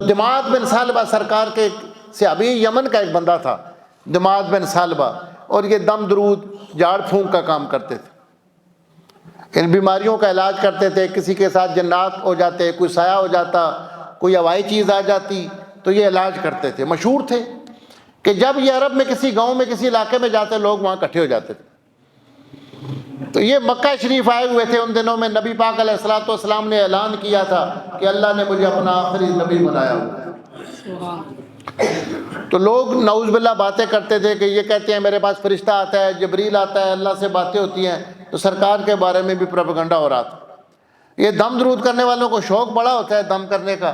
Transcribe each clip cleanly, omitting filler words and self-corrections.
دماد بن ثعلبہ سرکار کے سے ابھی یمن کا ایک بندہ تھا دماد بن ثعلبہ، اور یہ دم درود جھاڑ پھونک کا کام کرتے تھے، ان بیماریوں کا علاج کرتے تھے۔ کسی کے ساتھ جنات ہو جاتے، کوئی سایہ ہو جاتا، کوئی ہوائی چیز آ جاتی تو یہ علاج کرتے تھے۔ مشہور تھے کہ جب یہ عرب میں کسی گاؤں میں کسی علاقے میں جاتے لوگ وہاں اکٹھے ہو جاتے تھے۔ تو یہ مکہ شریف آئے ہوئے تھے، ان دنوں میں نبی پاک علیہ الصلوۃ والسلام نے اعلان کیا تھا کہ اللہ نے مجھے اپنا آخری نبی بنایا ہوا ہے۔ تو لوگ نعوذ باللہ باتیں کرتے تھے کہ یہ کہتے ہیں میرے پاس فرشتہ آتا ہے، جبریل آتا ہے، اللہ سے باتیں ہوتی ہیں، تو سرکار کے بارے میں بھی پروپیگنڈا ہو رہا تھا۔ یہ دم درود کرنے والوں کو شوق بڑا ہوتا ہے دم کرنے کا۔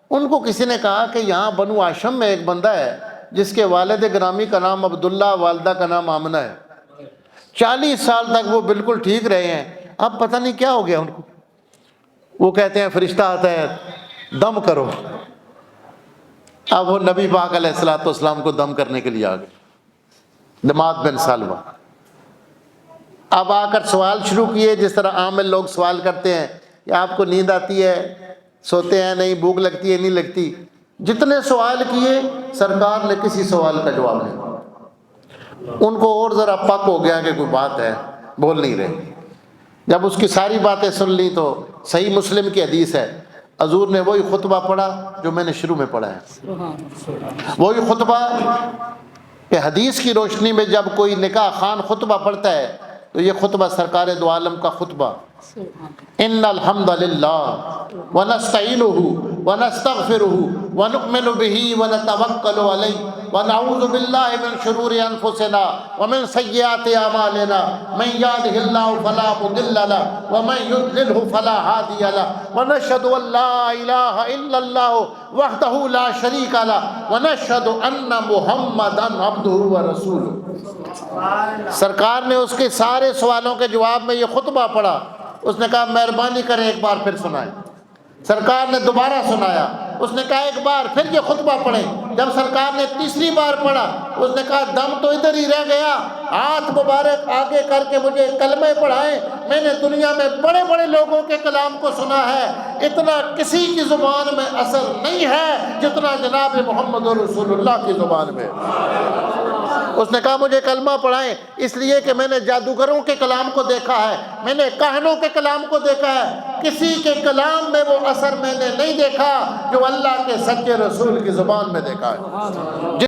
ان کو کسی نے کہا کہ یہاں بنو ہاشم میں ایک بندہ ہے جس کے والد گرامی کا نام عبداللہ، والدہ کا نام آمنہ ہے، 40 سال تک وہ بالکل ٹھیک رہے ہیں، اب پتہ نہیں کیا ہو گیا ان کو۔ وہ کہتے ہیں فرشتہ آتا ہے دم کرو۔ اب وہ نبی پاک علیہ الصلوۃ والسلام کو دم کرنے کے لیے آ گئے، دماد بن ثعلبہ۔ اب آ کر سوال شروع کیے جس طرح عام لوگ سوال کرتے ہیں کہ آپ کو نیند آتی ہے، سوتے ہیں نہیں، بھوک لگتی ہے نہیں لگتی۔ جتنے سوال کیے سرکار نے کسی سوال کا جواب نہیں۔ ان کو اور ذرا پک ہو گیا کہ کوئی بات ہے، بول نہیں رہے۔ جب اس کی ساری باتیں سن لی تو صحیح مسلم کی حدیث ہے، حضور نے وہی خطبہ پڑھا جو میں نے شروع میں پڑھا ہے، وہی خطبہ کہ حدیث کی روشنی میں جب کوئی نکاح خان خطبہ پڑھتا ہے تو یہ خطبہ سرکار دو عالم کا خطبہ، ان الحمد للہ ونستعینہ ونستغفرہ ونؤمن بہ ونتوکل علیہ ونعوذ باللہ من شرور انفسنا ومن سیئات اعمالنا من یہدہ اللہ فلا مضل لہ ومن یضللہ فلا ہادی لہ ونشہد ان لا الہ الا اللہ وحدہ لا شریک لہ ونشہد ان محمدا عبدہ ورسولہ۔ سرکار نے اس کے سارے سوالوں کے جواب میں یہ خطبہ پڑھا۔ اس نے کہا مہربانی کریں ایک بار پھر سنائیں۔ سرکار نے دوبارہ سنایا۔ اس نے کہا ایک بار پھر یہ خطبہ پڑھیں۔ جب سرکار نے تیسری بار پڑھا اس نے کہا دم تو ادھر ہی رہ گیا، ہاتھ مبارک آگے کر کے مجھے کلمے پڑھائیں۔ میں نے دنیا میں بڑے بڑے لوگوں کے کلام کو سنا ہے، اتنا کسی کی زبان میں اثر نہیں ہے جتنا جناب محمد رسول اللہ کی زبان میں۔ اس نے کہا مجھے کلمہ پڑھائیں، اس لیے کہ میں نے جادوگروں کے کلام کو دیکھا ہے، میں نے کاہنوں کے کلام کو دیکھا ہے، کسی کے کلام میں وہ اثر میں نے نہیں دیکھا جو اللہ کے سچے رسول کی زبان میں دیکھا ہے۔